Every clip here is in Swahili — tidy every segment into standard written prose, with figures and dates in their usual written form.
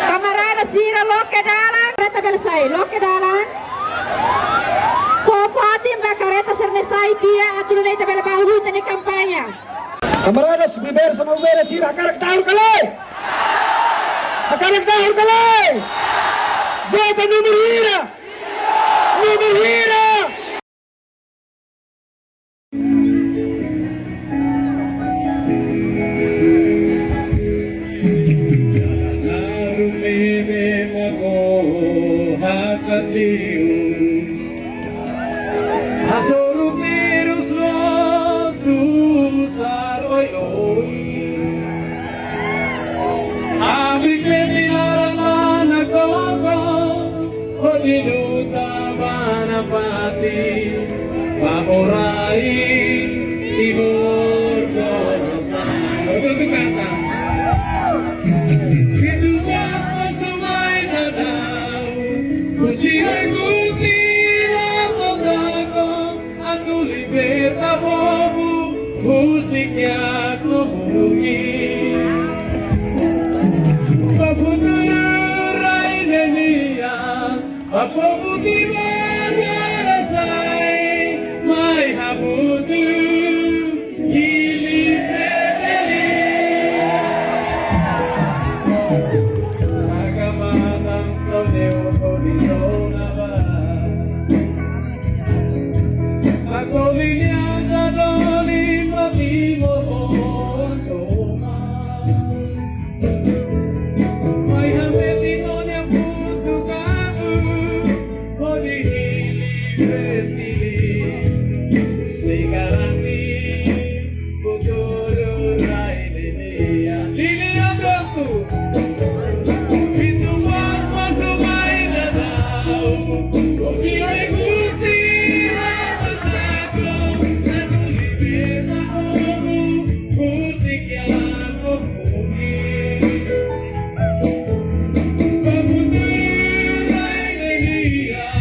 Camarada Sira Lokadalan, kereta selesai. Lokadalan. Kofatim bakareta selesai dia aturunai tabela bahu tani kampanya. Camarada biber sama biber Sira akarak tahur kalai. Akarak tahur kalai. Vota número Hira. Número Hira. Orai timur korosan betul kata hidupnya semai nadau kusirai kusira todako aku liberta bobu musiknya kubuki paputurai nenia papuki Sekarani Putoro Rai Lilia Brosu Itu masuk main danau Kosile gusi Ramasako Satu libeta omu Musik yang memumi Putoro Rai Lilia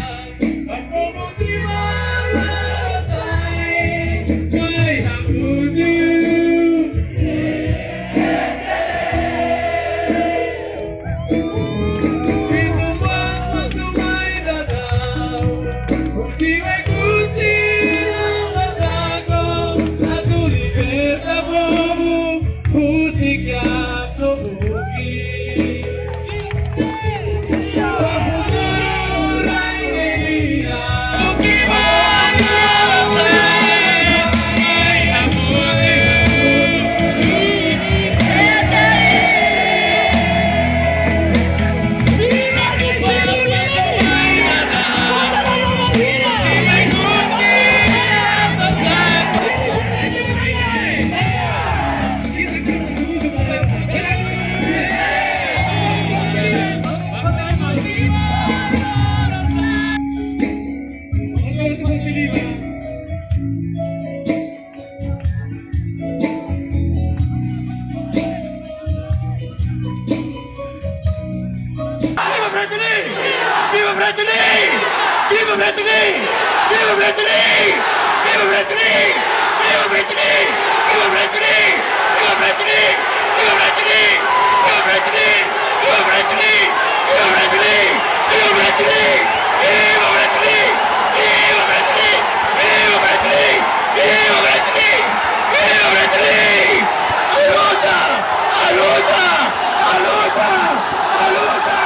Aku mutima Viva Bretini! Viva Bretini! Viva Bretini! Viva Bretini! Viva Bretini! Viva Bretini! Viva Bretini! Viva Bretini! Viva Bretini! Viva Bretini! Viva Bretini! Viva Bretini! Viva Bretini! Viva Bretini! Viva Bretini! Viva Bretini! Viva Bretini! Aiuta! Aiuta! Aiuta! Aiuta!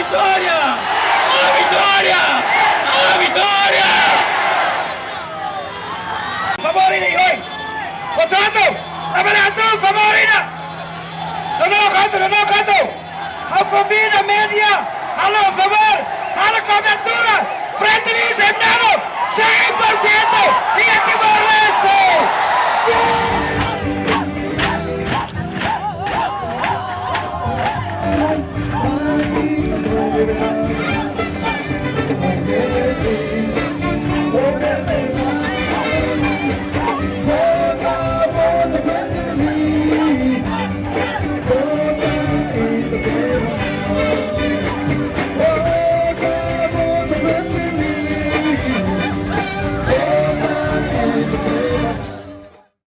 Vitória! A vitória! A vitória! Favorina oi! Portanto, trabalhando favorina! Non ho canto! Ho combina media! Allora, favore!